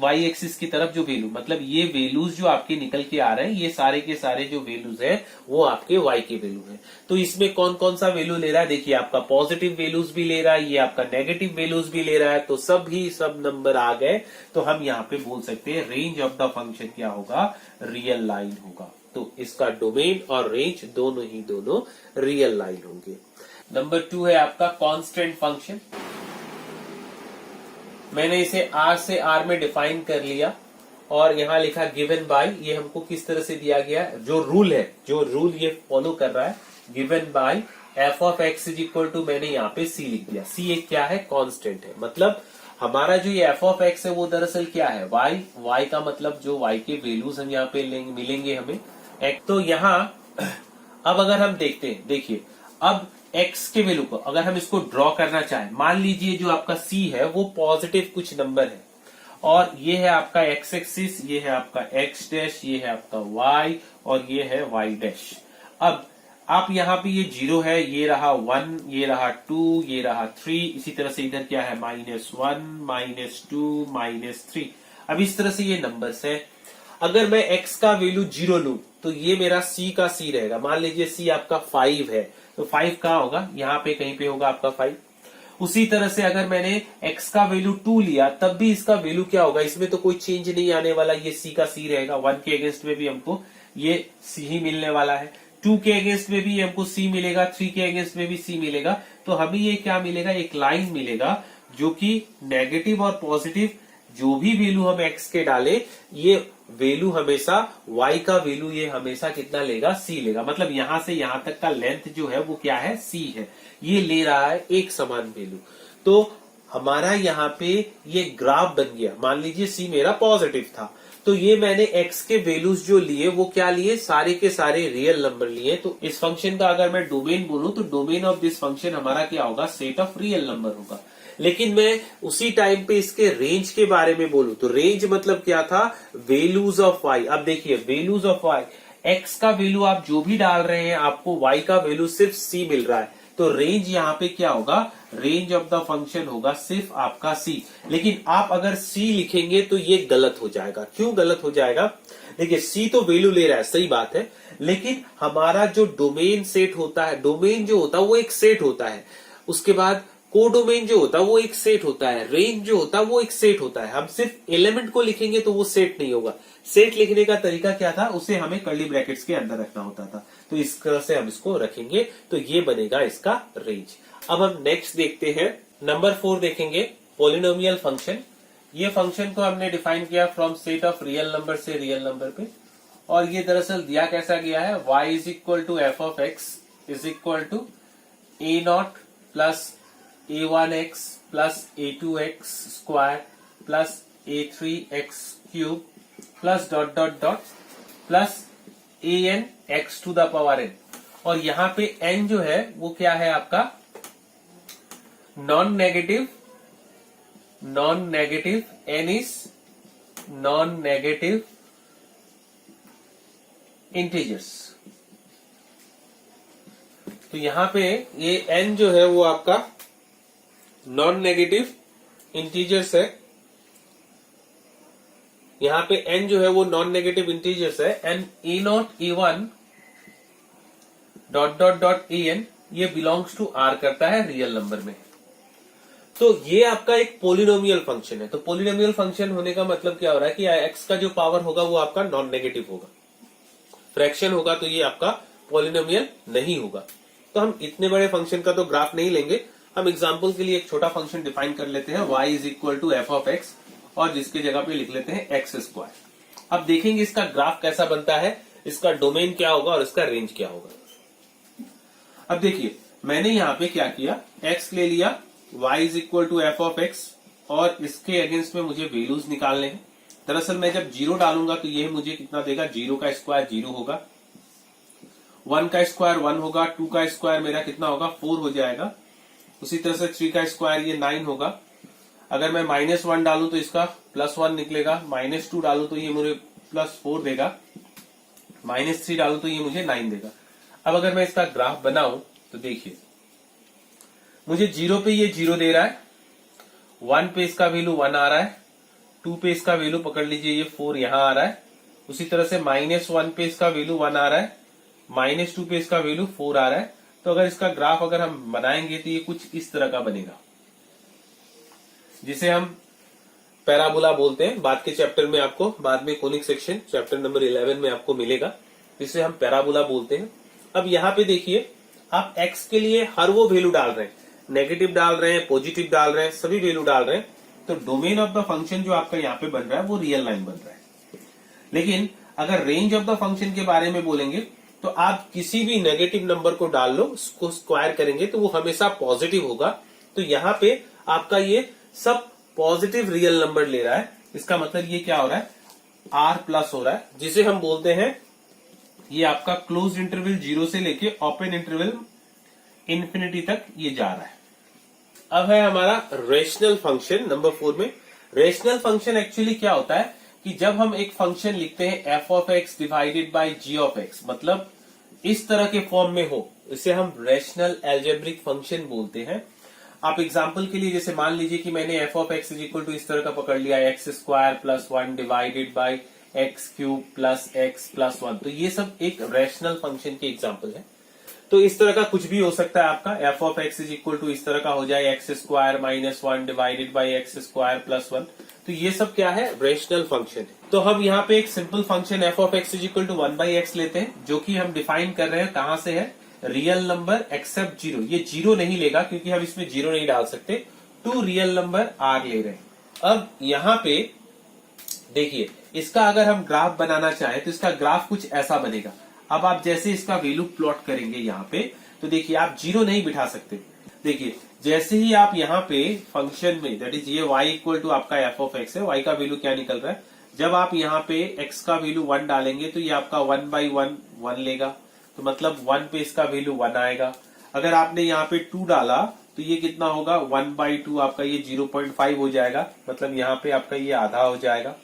y एक्सिस की तरफ जो वैल्यू, मतलब ये वैल्यूज जो आपके निकल के आ रहे हैं ये सारे के सारे जो वैल्यूज हैं वो आपके y के वैल्यू हैं। तो इसमें कौन कौन सा वैल्यू ले रहा है, देखिए आपका पॉजिटिव वैल्यूज भी ले रहा है, ये आपका नेगेटिव वैल्यूज भी ले रहा है, तो सब नंबर आ गए। तो हम यहाँ पे बोल सकते हैं रेंज ऑफ द फंक्शन क्या होगा, रियल लाइन होगा। तो इसका डोमेन और रेंज दोनों रियल लाइन होंगे। नंबर 2 है आपका कांस्टेंट फंक्शन। मैंने इसे r से r में डिफाइन कर लिया और यहां लिखा गिवन बाय, ये हमको किस तरह से दिया गया है, जो रूल ये फॉलो कर रहा है, given by f of x is equal to, मैंने यहाँ पे c लिख दिया। c एक क्या है, कांस्टेंट है, मतलब हमारा जो ये f ऑफ x है वो दरअसल क्या है, y का मतलब जो y के वैल्यूज हम यहाँ पे मिलेंगे हमें। तो यहाँ अब अगर हम देखते हैं, देखिए अब x के वैल्यू को अगर हम इसको ड्रॉ करना चाहें, मान लीजिए जो आपका c है वो पॉजिटिव कुछ नंबर है और ये है आपका x एक्सिस, ये है आपका x डैश, ये है आपका y और ये है y डैश। अब आप यहाँ पे ये 0 है, ये रहा 1, ये रहा 2, ये रहा 3, इसी तरह से इधर क्या है -1, -2, -3। अब इस तरह से ये नंबर्स है। अगर मैं x का वैल्यू 0 लूं तो ये मेरा c का c रहेगा। मान लीजिए c आपका 5 है तो 5 कहाँ होगा, यहाँ पे कहीं पे होगा आपका 5। उसी तरह से अगर मैंने x का वैल्यू 2 लिया तब भी इसका वैल्यू क्या होगा, इसमें तो कोई चेंज नहीं आने वाला, ये c का c रहेगा। 1 के अगेंस्ट में भी हमको ये c ही मिलने वाला है, 2 के अगेंस्ट में भी हमको c मिलेगा, 3 के अगेंस्ट में भी c मिलेगा। तो हमें ये क्या मिलेगा, एक लाइन मिलेगा जो कि नेगेटिव और पॉजिटिव जो भी वैल्यू हम x के डाले, ये वैल्यू हमेशा y का वैल्यू ये हमेशा कितना लेगा, c लेगा। मतलब यहां से यहां तक का लेंथ जो है वो क्या है, c है, ये ले रहा है एक समान वैल्यू। तो हमारा यहाँ पे ये ग्राफ बन गया। मान लीजिए c मेरा पॉजिटिव था तो ये मैंने x के वैल्यूज जो लिए वो क्या लिए, सारे के सारे रियल नंबर लिए। तो इस फंक्शन का अगर मैं डोमेन बोलूं तो डोमेन ऑफ दिस फंक्शन हमारा क्या होगा, सेट ऑफ रियल नंबर होगा। लेकिन मैं उसी टाइम पे इसके रेंज के बारे में बोलूं तो रेंज मतलब क्या था, वैल्यूज ऑफ y। अब देखिए वैल्यूज ऑफ y, x का वैल्यू आप जो भी डाल रहे हैं आपको y का वैल्यू सिर्फ c मिल रहा है, तो रेंज यहाँ पे क्या होगा, रेंज ऑफ द फंक्शन होगा सिर्फ आपका c। लेकिन आप अगर c लिखेंगे तो ये गलत हो जाएगा। क्यों गलत हो जाएगा, देखिए c तो वैल्यू ले रहा है, सही बात है, लेकिन हमारा जो डोमेन सेट होता है, डोमेन जो होता है वो एक सेट होता है, उसके बाद कोडोमेन जो होता है वो एक सेट होता है, रेंज जो होता है वो एक सेट होता है। हम सिर्फ एलिमेंट को लिखेंगे तो वो सेट नहीं होगा। सेट लिखने का तरीका क्या था, उसे हमें कर्ली ब्रैकेट्स के अंदर रखना होता था, तो इस तरह से हम इसको रखेंगे तो ये बनेगा इसका रेंज। अब हम नेक्स्ट देखते हैं, नंबर 4 देखेंगे, पॉलिनोमियल फंक्शन। ये फंक्शन को हमने डिफाइन किया from set of real number से रियल नंबर पे, और ये दरअसल दिया कैसा गया है, y is equal to f of x is equal to a0 plus a1x plus a2x square plus a3x cube plus dot dot dot plus an x to the power n। और यहाँ पे n जो है वो क्या है आपका, non negative n is non negative integers. तो यहाँ पे ये n जो है वो आपका नॉन नेगेटिव इंटीजर्स है, यहाँ पे n जो है वो नॉन नेगेटिव इंटीजर्स है, and a0 a1 dot dot dot an ये बिलोंग्स टू r करता है रियल नंबर में। तो ये आपका एक पोलिनोमियल फंक्शन है। तो पोलिनोमियल फंक्शन होने का मतलब क्या हो रहा है कि x का जो पावर होगा वो आपका नॉन नेगेटिव होगा, फ्रैक्शन होगा तो ये आपका पोलिनोमियल नहीं होगा। तो हम इतने बड़े फंक्शन का तो ग्राफ नहीं लेंगे, हम एग्जांपल के लिए एक छोटा फंक्शन डिफाइन कर लेते हैं, y is equal to f of x, और जिसके जगह पे लिख लेते हैं एक्स स्क्वायर। अब देखेंगे इसका ग्राफ कैसा बनता है, इसका डोमेन क्या होगा और इसका रेंज क्या होगा। अब देखिए मैंने यहाँ पे क्या किया, x ले लिया, y is equal to f of x, और इसके अगेंस्ट में मुझे वैल्यूज निकालने हैं। दरअसल मैं जब 0 डालूंगा तो ये मुझे कितना देगा, 0 का स्क्वायर 0 होगा, 1 का स्क्वायर 1 होगा, 2 का स्क्वायर मेरा कितना होगा 4 हो जाएगा, उसी तरह से 3 का स्क्वायर ये 9 होगा। अगर मैं -1 डालूं तो इसका +1 निकलेगा, -2 डालूं तो ये मुझे +4 देगा, -3 डालूं तो ये मुझे 9 देगा। अब अगर मैं इसका ग्राफ बनाऊं तो देखिए मुझे 0 पे ये 0 दे रहा है, 1 पे इसका वैल्यू 1 आ रहा है, 2 पे इसका वैल्यू पकड़ लीजिए ये 4 यहां आ रहा है, उसी तरह से -1 पे इसका वैल्यू 1 आ रहा है, -2 पे इसका वैल्यू 4 आ रहा है। तो अगर इसका ग्राफ अगर हम बनाएंगे तो ये कुछ इस तरह का बनेगा, जिसे हम पैराबोला बोलते हैं। बाद के चैप्टर में आपको, बाद में कोनिक सेक्शन चैप्टर नंबर 11 में आपको मिलेगा, जिसे हम पैराबोला बोलते हैं। अब यहाँ पे देखिए आप x के लिए हर वो वैल्यू डाल रहे हैं, नेगेटिव डाल रहे हैं, पॉजिटिव डाल रहे हैं, सभी वैल्यू डाल रहे हैं, तो डोमेन ऑफ द फंक्शन जो आपका यहाँ पे बन रहा है वो रियल लाइन बन रहा है। लेकिन अगर रेंज ऑफ द फंक्शन के बारे में बोलेंगे तो आप किसी भी नेगेटिव नंबर को डाल लो, उसको स्क्वायर करेंगे तो वो हमेशा पॉजिटिव होगा। तो यहाँ पे आपका ये सब पॉजिटिव रियल नंबर ले रहा है, इसका मतलब ये क्या हो रहा है, r प्लस हो रहा है, जिसे हम बोलते हैं ये आपका क्लोज इंटरवल 0 से लेके ओपन इंटरवल इंफिनिटी तक ये जा रहा है। अब है हमारा रेशनल फंक्शन नंबर 4 में। रेशनल फंक्शन एक्चुअली क्या होता है कि जब हम एक फंक्शन लिखते हैं f of x divided by g of x, मतलब इस तरह के फॉर्म में हो, इसे हम रेशनल एल्जेब्रिक फंक्शन बोलते हैं। आप एग्जाम्पल के लिए जैसे मान लीजिए कि मैंने f of x is equal to इस तरह का पकड़ लिया, x square plus 1 divided by x cube plus x plus 1, तो ये सब एक रेशनल फंक्शन के एग्जाम्पल है। तो इस तरह का कुछ भी हो सकता है आपका, f of x is equal to इस तरह का हो जाए x square -1 divided by x square plus 1, तो ये सब क्या है, रेशनल फंक्शन है। तो हम यहाँ पे एक simple function f of x is equal to 1/x लेते हैं, जो कि हम डिफाइन कर रहे हैं कहां से है, रियल नंबर एक्सेप्ट 0। ये 0 नहीं लेगा क्योंकि हम इसमें 0 नहीं डाल सकते, 2 रियल नंबर r ले रहे हैं। अब यहाँ पे देखिए इसका अगर हम ग्राफ बनाना चाहें तो इसका ग्राफ कुछ ऐसा बनेगा। अब आप जैसे इसका वैल्यू प्लॉट करेंगे यहाँ पे, तो देखिए आप 0 नहीं बिठा सकते। देखिए जैसे ही आप यहाँ पे फंक्शन में, दैट इज ये y इक्वल टू आपका f ऑफ x है, y का वैल्यू क्या निकल रहा है, जब आप यहाँ पे x का वैल्यू 1 डालेंगे तो ये आपका 1/1 1 लेगा, तो मतलब 1 पे इसका वैल्यू 1 आएगा। अगर आपने यहाँ पे 2 डाला तो ये कितना होगा, 1/2 आपका ये 0.5 हो जाएगा, मतलब यहाँ पे आपका ये आधा हो जाएगा।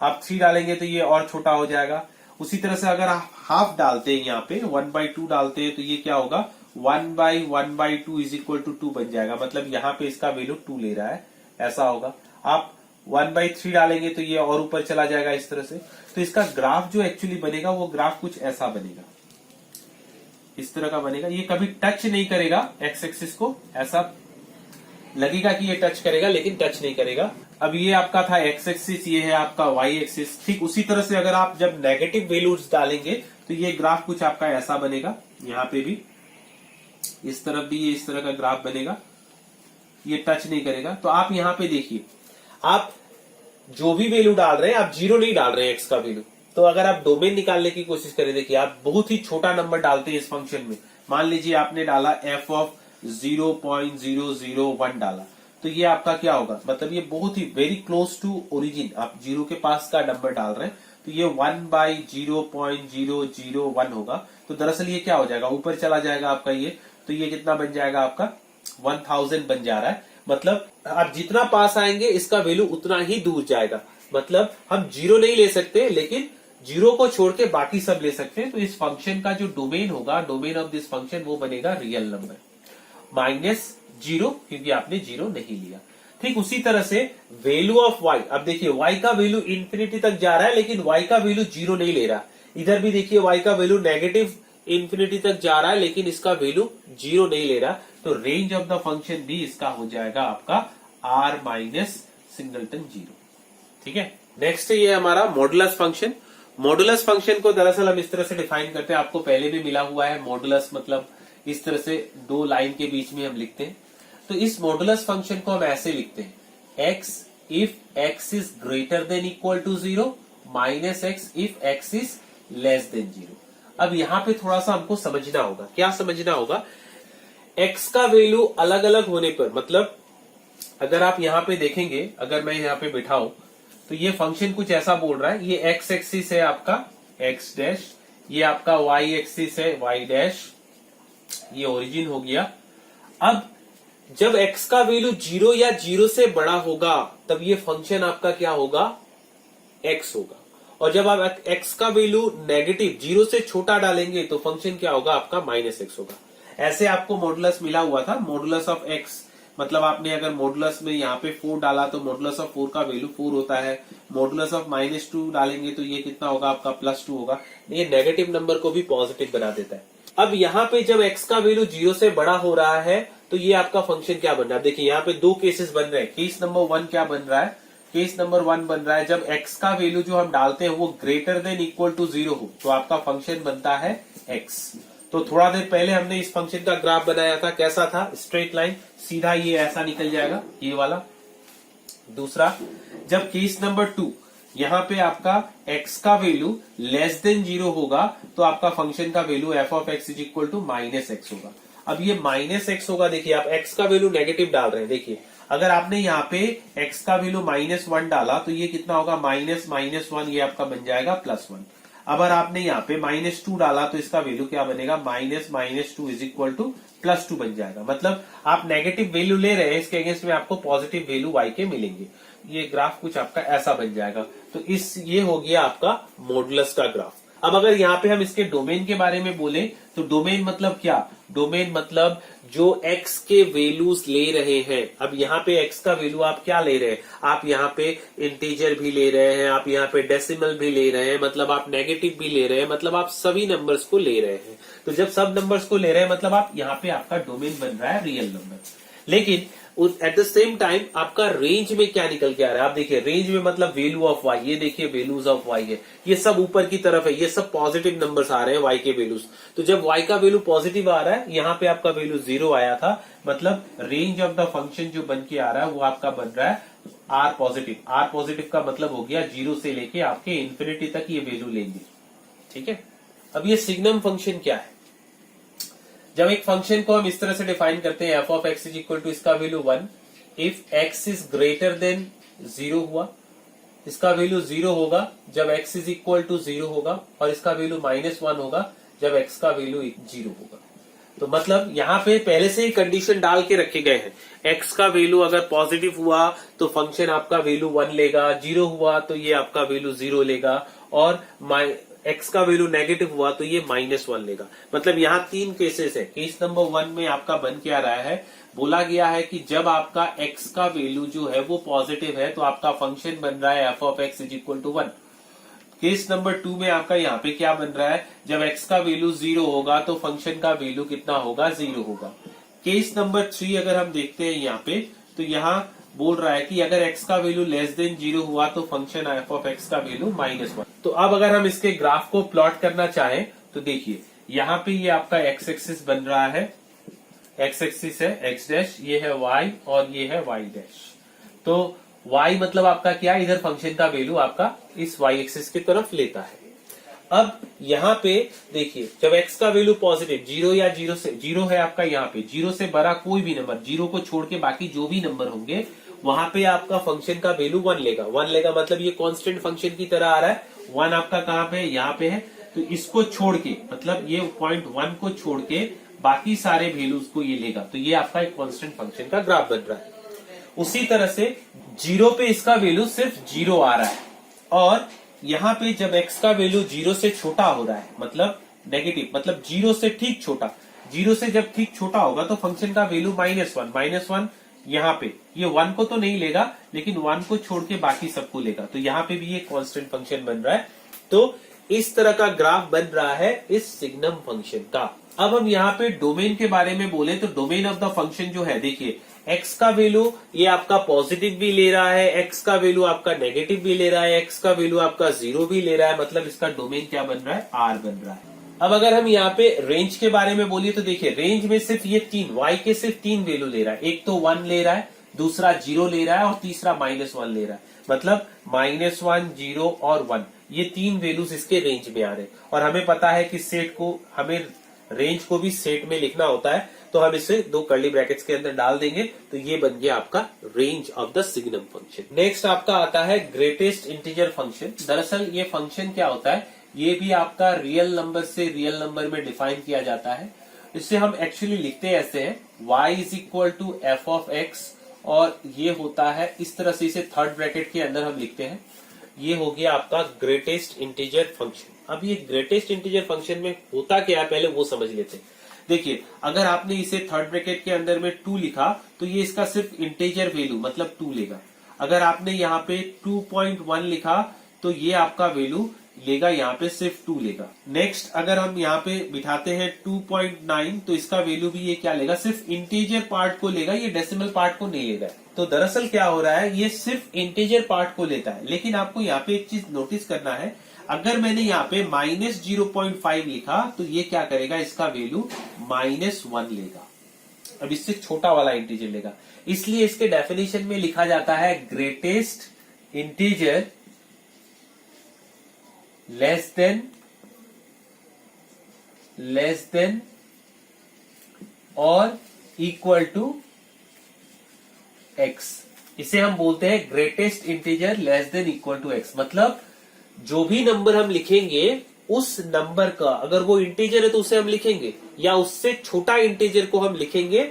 आप 3 डालेंगे तो ये और छोटा हो जाएगा। उसी तरह से अगर आप हाफ डालते हैं, यहाँ पे 1/2 डालते हैं तो ये क्या होगा, 1/1/2 इज इक्वल टू 2 बन जाएगा, मतलब यहाँ पे इसका वैल्यू 2 ले रहा है, ऐसा होगा। आप 1/3 डालेंगे तो ये और ऊपर चला जाएगा इस तरह से। तो इसका ग्राफ जो एक्चुअली बनेगा वो ग्राफ कुछ ऐसा बनेगा, इस तरह का बनेगा। ये कभी टच नहीं करेगा एक्स एक्सिस को, ऐसा लगेगा कि ये टच करेगा लेकिन टच नहीं करेगा। अब ये आपका था एक्स एक्सिस, ये है आपका वाई एक्सिस। ठीक उसी तरह से अगर आप जब नेगेटिव वैल्यूज डालेंगे तो ये ग्राफ कुछ आपका ऐसा बनेगा, यहाँ पे भी इस तरफ भी ये इस तरह का ग्राफ बनेगा, ये टच नहीं करेगा। तो आप यहाँ पे देखिए, आप जो भी वैल्यू डाल रहे हैं, आप 0 नहीं डाल रहे हैं एक्स का वैल्यू। तो अगर आप डोमेन निकालने की कोशिश करें, देखिए आप बहुत ही छोटा नंबर डालते हैं इस फंक्शन में। मान लीजिए आपने डाला f ऑफ 0.001 डाला, तो ये आपका क्या होगा, मतलब ये बहुत ही वेरी क्लोज टू ओरिजिन, आप 0 के पास का नंबर डाल रहे हैं, तो ये 1/0.001 होगा। तो दरअसल ये क्या हो जाएगा, ऊपर चला जाएगा आपका ये, तो ये कितना बन जाएगा आपका 1000 बन जा रहा है। मतलब आप जितना पास आएंगे इसका वैल्यू उतना ही दूर जाएगा। मतलब हम 0 नहीं ले सकते, लेकिन 0 को छोड़ के बाकी सब ले सकते हैं। तो इस फंक्शन का जो डोमेन होगा, डोमेन ऑफ दिस फंक्शन, वो बनेगा रियल नंबर -0, क्योंकि आपने 0 नहीं लिया। ठीक उसी तरह से वैल्यू ऑफ y, अब देखिए y का वैल्यू इंफिनिटी तक जा रहा है लेकिन y का वैल्यू 0 नहीं ले रहा। इधर भी देखिए y का वैल्यू नेगेटिव इंफिनिटी तक जा रहा है लेकिन इसका वैल्यू 0 नहीं ले रहा। तो रेंज ऑफ द फंक्शन भी इसका हो जाएगा आपका r माइनस सिंगलटन 0। ठीक है, नेक्स्ट ये हमारा मॉडुलस फंक्शन। मॉडुलस फंक्शन को दरअसल हम इस तरह से डिफाइन करते हैं, आपको पहले भी मिला हुआ है। मॉडुलस मतलब इस तरह से 2 लाइन के बीच में हम लिखते हैं। तो इस मॉडुलस फंक्शन को हम ऐसे लिखते हैं, x if x is greater than equal to 0, minus x if x is less than 0। अब यहां पे थोड़ा सा हमको समझना होगा। क्या समझना होगा? x का वैल्यू अलग अलग होने पर, मतलब अगर आप यहां पे देखेंगे, अगर मैं यहां पे बैठाऊं तो ये फंक्शन कुछ ऐसा बोल रहा है, ये x एक्सिस है आपका x डैश, ये आपका y एक्सिस है y डैश, ये ओरिजिन हो गया। अब जब x का वैल्यू 0 या 0 से बड़ा होगा तब ये फंक्शन आपका क्या होगा? x होगा। और जब आप x का वैल्यू नेगेटिव 0 से छोटा डालेंगे तो फंक्शन क्या होगा? आपका माइनस x होगा। ऐसे आपको मॉडुलस मिला हुआ था, मॉडुलस ऑफ x, मतलब आपने अगर मॉडुलस में यहाँ पे 4 डाला तो मॉडुलस ऑफ 4 का वैल्यू 4 होता है। मॉडुलस ऑफ -2 डालेंगे तो ये कितना होगा? आपका +2 होगा। ये नेगेटिव नंबर को भी पॉजिटिव बना देता है। अब यहाँ पे जब x का वैल्यू 0 से बड़ा हो रहा है तो ये आपका फंक्शन क्या बन रहा है? देखिए यहाँ पे दो केसेस बन रहे हैं। केस नंबर 1 क्या बन रहा है? केस नंबर 1 बन रहा है जब x का वैल्यू जो हम डालते हैं वो ग्रेटर देन इक्वल टू 0 हो तो आपका फंक्शन बनता है x। तो थोड़ा देर पहले हमने इस फंक्शन का ग्राफ बनाया था, कैसा था? स्ट्रेट लाइन, सीधा ये ऐसा निकल जाएगा, ये वाला। दूसरा, जब केस नंबर 2 यहाँ पे आपका x का वैल्यू लेस देन 0 होगा तो आपका फंक्शन का value f of x is equal to minus x होगा। अब ये माइनस एक्स होगा, देखिए आप x का वैल्यू नेगेटिव डाल रहे हैं। देखिए अगर आपने यहाँ पे x का वैल्यू -1 डाला तो ये कितना होगा? -1, ये आपका बन जाएगा +1। अगर आपने यहाँ पे -2 डाला तो इसका वैल्यू क्या बनेगा? -2 इज इक्वल टू +2 बन जाएगा। मतलब आप नेगेटिव वैल्यू ले रहे हैं, इसके अगेंस्ट में आपको पॉजिटिव वैल्यू y के मिलेंगे। ये ग्राफ कुछ आपका ऐसा बन जाएगा। तो ये हो गया आपका मॉडुलस का ग्राफ। अब अगर यहाँ पे हम इसके डोमेन के बारे में बोले तो डोमेन मतलब क्या? डोमेन मतलब जो x के वैल्यूज ले रहे हैं। अब यहाँ पे x का वैल्यू आप क्या ले रहे हैं? आप यहाँ पे इंटीजर भी ले रहे हैं, आप यहाँ पे डेसिमल भी ले रहे हैं, मतलब आप नेगेटिव भी ले रहे हैं, मतलब आप सभी नंबर्स को ले रहे हैं। तो जब सब नंबर्स को ले रहे हैं मतलब आप यहाँ पे आपका डोमेन बन रहा है रियल नंबर। लेकिन एट द सेम टाइम आपका रेंज में क्या निकल के आ रहा है? आप देखिए रेंज में मतलब वैल्यू ऑफ y, ये देखिए वैल्यूज ऑफ y है, ये सब ऊपर की तरफ है, ये सब पॉजिटिव नंबर्स आ रहे हैं y के वैल्यूज। तो जब y का वैल्यू पॉजिटिव आ रहा है, यहाँ पे आपका वैल्यू 0 आया था, मतलब रेंज ऑफ द फंक्शन जो बन के आ रहा है वो आपका बन रहा है r पॉजिटिव। r पॉजिटिव का मतलब हो गया 0 से लेके आपके इंफिनिटी तक ये वैल्यू लेंगे। ठीक है। अब ये सिग्नम फंक्शन क्या है? जब एक फंक्शन को हम इस तरह से डिफाइन करते हैं, f of x is equal to इसका value 1, if x is greater than 0 हुआ, इसका वैल्यू 0 होगा जब x इज इक्वल टू 0 होगा, और इसका वैल्यू -1 होगा जब x का वैल्यू 0 होगा। तो मतलब यहाँ पे पहले से ही कंडीशन डाल के रखे गए हैं। x का वैल्यू अगर पॉजिटिव हुआ तो फंक्शन आपका वैल्यू 1 लेगा, 0 हुआ तो ये आपका वैल्यू 0 लेगा, और x का वैल्यू नेगेटिव हुआ तो ये -1 लेगा। मतलब यहाँ 3 केसेस है। केस नंबर 1 में आपका बन के आ रहा है, बोला गया है कि जब आपका x का वैल्यू जो है वो पॉजिटिव है तो आपका फंक्शन बन रहा है f of x is equal to 1। Case number 2 में आपका यहाँ पे क्या बन रहा है? जब x का वैल्यू 0 होगा तो फंक्शन का वैल्यू कितना होगा? 0 होगा। केस नंबर 3 अगर हम देखते हैं यहाँ पे, तो यहाँ बोल रहा है कि अगर x का वैल्यू लेस देन 0 हुआ तो फंक्शन f ऑफ x का वैल्यू -1। तो अब अगर हम इसके ग्राफ को प्लॉट करना चाहें तो देखिए यहाँ पे ये आपका x एक्सिस बन रहा है, x एक्सिस है x डैश, ये है y और ये है y डैश। तो y मतलब आपका क्या? इधर फंक्शन का वैल्यू आपका इस y एक्सिस की तरफ लेता है। अब यहाँ पे देखिए जब x का वैल्यू पॉजिटिव 0 या 0 से 0 है आपका, यहाँ पे 0 से बड़ा कोई भी नंबर, 0 को छोड़ के बाकी जो भी नंबर होंगे वहां पे आपका फंक्शन का वैल्यू 1 लेगा। 1 लेगा मतलब ये कांस्टेंट फंक्शन की तरह आ रहा है। 1 आपका कहाँ पे है? यहाँ पे है। तो इसको छोड़ के, मतलब ये पॉइंट 1 को छोड़ के बाकी सारे वैल्यूज को ये लेगा, तो ये आपका एक कांस्टेंट फंक्शन का ग्राफ बन रहा है। उसी तरह से 0 पे इसका वैल्यू सिर्फ 0 आ रहा है, और यहाँ पे जब x का वैल्यू 0 से छोटा हो रहा है, मतलब नेगेटिव, मतलब 0 से ठीक छोटा, 0 से जब ठीक छोटा होगा तो फंक्शन का वैल्यू -1 यहाँ पे ये 1 को तो नहीं लेगा, लेकिन 1 को छोड़ के बाकी सबको लेगा। तो यहाँ पे भी ये कांस्टेंट फंक्शन बन रहा है। तो इस तरह का ग्राफ बन रहा है इस सिग्नम फंक्शन का। अब हम यहाँ पे डोमेन के बारे में बोले तो डोमेन ऑफ द फंक्शन जो है, देखिए x का वैल्यू ये आपका पॉजिटिव भी ले रहा है, x का वैल्यू आपका नेगेटिव भी ले रहा है, x का वैल्यू आपका 0 भी ले रहा है, मतलब इसका डोमेन क्या बन रहा है? R बन रहा है। अब अगर हम यहाँ पे रेंज के बारे में बोलिए तो देखिए रेंज में सिर्फ ये 3 y के सिर्फ 3 वैल्यू ले रहा है। एक तो 1 ले रहा है, दूसरा 0 ले रहा है और तीसरा -1 ले रहा है। मतलब -1, 0 और 1 ये 3 वैल्यूज इसके रेंज में आ रहे हैं। और हमें पता है कि सेट को हमें रेंज को भी सेट में लिखना होता है, तो हम इसे 2 कर्ली ब्रैकेट्स के अंदर डाल देंगे, तो ये बन गया आपका range of the signum function. Next आपका आता है ग्रेटेस्ट इंटीजर फंक्शन। दरअसल ये फंक्शन क्या होता है, ये भी आपका रियल नंबर से रियल नंबर में डिफाइन किया जाता है। इसे हम एक्चुअली लिखते ऐसे हैं, y is equal to f of x, और ये होता है इस तरह से, इसे थर्ड ब्रैकेट के अंदर हम लिखते हैं। ये हो गया आपका ग्रेटेस्ट इंटीजर फंक्शन। अब ये ग्रेटेस्ट इंटीजर फंक्शन में होता क्या है पहले वो समझ लेते हैं। देखिए, अगर आपने इसे थर्ड ब्रैकेट के अंदर में 2 लिखा तो ये इसका सिर्फ इंटीजर वैल्यू मतलब 2 लेगा। अगर आपने यहाँ पे 2.1 लिखा तो ये आपका वैल्यू लेगा, यहाँ पे सिर्फ 2 लेगा। नेक्स्ट अगर हम यहाँ पे बिठाते हैं 2.9 तो इसका वैल्यू भी ये क्या लेगा, सिर्फ इंटीजर पार्ट को लेगा, ये डेसिमल पार्ट को नहीं लेगा। तो दरअसल क्या हो रहा है, ये सिर्फ इंटीजर पार्ट को लेता है। लेकिन आपको यहाँ पे एक चीज नोटिस करना है, अगर मैंने यहाँ पे -0.5 लिखा तो ये क्या करेगा, इसका वैल्यू -1 लेगा। अब इससे छोटा वाला इंटीजर लेगा, इसलिए इसके डेफिनेशन में लिखा जाता है ग्रेटेस्ट इंटीजर लेस देन और इक्वल टू x। इसे हम बोलते हैं greatest integer less than equal to x। मतलब जो भी नंबर हम लिखेंगे उस नंबर का, अगर वो इंटीजर है तो उसे हम लिखेंगे, या उससे छोटा इंटीजर को हम लिखेंगे,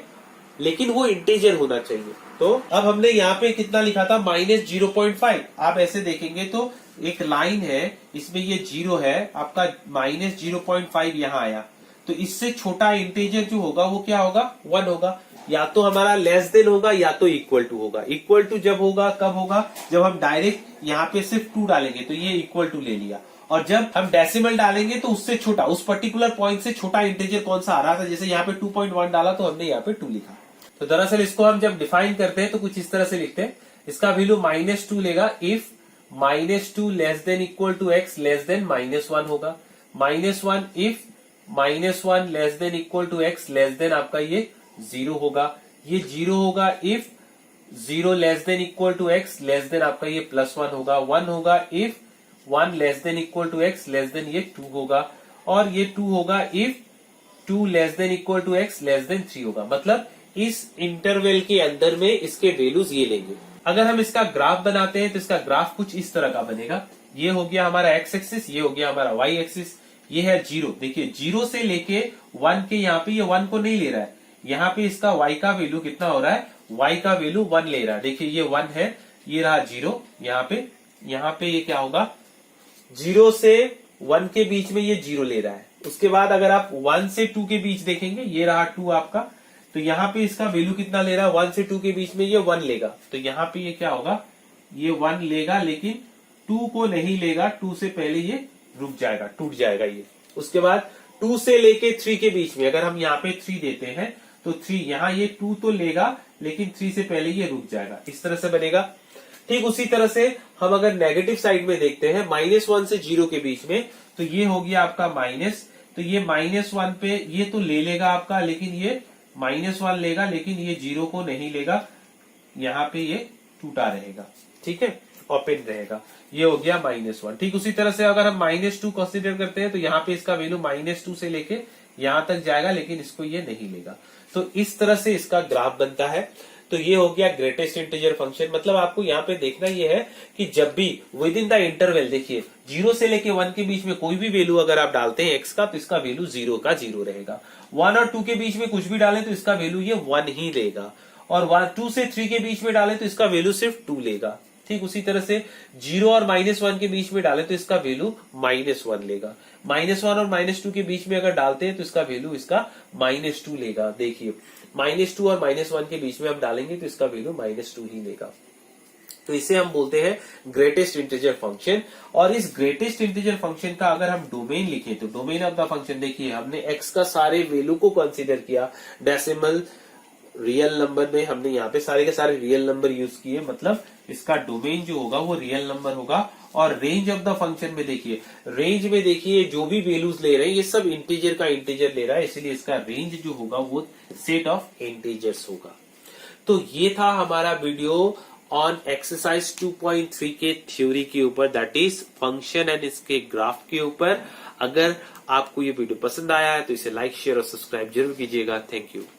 लेकिन वो इंटीजर होना चाहिए। तो अब हमने यहाँ पे कितना लिखा था, -0.5। आप ऐसे देखेंगे तो एक लाइन है, इसमें ये 0 है, आपका -0.5 यहाँ आया, तो इससे छोटा इंटीजर जो होगा वो क्या होगा, 1 होगा। या तो हमारा लेस देन होगा या तो इक्वल टू होगा। इक्वल टू जब होगा, कब होगा, जब हम डायरेक्ट यहाँ पे सिर्फ 2 डालेंगे तो ये इक्वल टू ले लिया, और जब हम डेसिमल डालेंगे तो उससे छोटा, उस पर्टिकुलर पॉइंट से छोटा इंटीजर कौन सा आ रहा था, जैसे यहाँ पे 2.1 डाला तो हमने यहाँ पे 2 लिखा। तो दरअसल इसको हम जब डिफाइन करते हैं तो कुछ इस तरह से लिखते हैं, इसका वैल्यू -2 लेगा if -2 less than equal to x less than -1 होगा। -1 if -1 less than equal to x less than आपका ये 0 होगा। ये 0 होगा if 0 less than equal to x less than आपका ये +1 होगा। 1 होगा if 1 less than equal to x less than ये 2 होगा, और ये 2 होगा if 2 less than equal to x less then 3 होगा। मतलब इस इंटरवल के अंदर में इसके वैल्यूज ये लेंगे। अगर हम इसका ग्राफ बनाते हैं तो इसका ग्राफ कुछ इस तरह का बनेगा। ये हो गया हमारा x एक्सिस, ये हो गया हमारा y एक्सिस, ये है 0। देखिए 0 से लेके 1 के यहाँ पे ये 1 को नहीं ले रहा है, यहाँ पे इसका y का वैल्यू कितना हो रहा है, y का वैल्यू 1 ले रहा है। देखिए ये 1 है, ये रहा 0, यहाँ पे ये क्या होगा, 0 से 1 के बीच में ये 0 ले रहा है। उसके बाद अगर आप 1 से 2 के बीच देखेंगे, ये रहा 2 आपका, तो यहाँ पे इसका वैल्यू कितना ले रहा है, 1 से 2 के बीच में ये 1 लेगा। तो यहाँ पे ये क्या होगा, ये 1 लेगा, लेकिन 2 को नहीं लेगा, 2 से पहले ये रुक जाएगा, टूट जाएगा ये। उसके बाद 2 से लेके 3 के बीच में अगर हम यहाँ पे 3 देते हैं तो 3, यहाँ ये 2 तो लेगा, लेकिन 3 से पहले ये रुक जाएगा। इस तरह से बनेगा। ठीक उसी तरह से हम अगर नेगेटिव साइड में देखते हैं, -1 से 0 के बीच में, तो ये हो गया आपका माइनस, तो ये -1 पे ये तो ले लेगा आपका, लेकिन ये -1 लेगा, लेकिन ये 0 को नहीं लेगा, यहाँ पे ये टूटा रहेगा, ठीक है, ओपन रहेगा। ये हो गया -1। ठीक उसी तरह से अगर हम -2 कंसीडर करते हैं तो यहाँ पे इसका वैल्यू -2 से लेके यहाँ तक जाएगा, लेकिन इसको ये नहीं लेगा। तो इस तरह से इसका ग्राफ बनता है। तो ये हो गया ग्रेटेस्ट इंटीजर फंक्शन। मतलब आपको यहाँ पे देखना ये है कि जब भी विद इन द इंटरवल, देखिए 0 से लेके 1 के बीच में कोई भी वैल्यू अगर आप डालते हैं x का, तो इसका वैल्यू 0 का 0 रहेगा। 1 और 2 के बीच में कुछ भी डालें तो इसका वैल्यू ये 1 ही लेगा, और 2 से 3 के बीच में डालें तो इसका वैल्यू सिर्फ 2 लेगा। ठीक उसी तरह से 0 और -1 के बीच में डालें तो इसका वैल्यू -1 लेगा। -1 और -2 के बीच में अगर डालते हैं तो इसका वैल्यू इसका -2 लेगा। देखिए -2 और -1 के बीच में हम डालेंगे तो इसका वैल्यू -2 ही लेगा। तो इसे हम बोलते हैं ग्रेटेस्ट इंटीजर फंक्शन। और इस ग्रेटेस्ट इंटीजर फंक्शन का अगर हम डोमेन लिखें तो डोमेन ऑफ द फंक्शन, देखिए हमने x का सारे वैल्यू को कंसीडर किया, डेसिमल रियल नंबर में हमने यहाँ पे सारे के सारे रियल नंबर यूज किए, मतलब इसका डोमेन जो होगा वो रियल नंबर होगा। और रेंज ऑफ द फंक्शन में देखिए, रेंज में देखिए जो भी वैल्यूज ले रहे हैं ये सब इंटीजर का इंटीजर ले रहा है, इसलिए इसका रेंज जो होगा वो सेट ऑफ इंटीजर्स होगा। तो ये था हमारा वीडियो ऑन एक्सरसाइज 2.3 के थ्योरी के ऊपर, दैट इज फंक्शन एंड इसके ग्राफ के ऊपर। अगर आपको ये वीडियो पसंद आया है तो इसे लाइक, शेयर और सब्सक्राइब जरूर कीजिएगा। Thank you.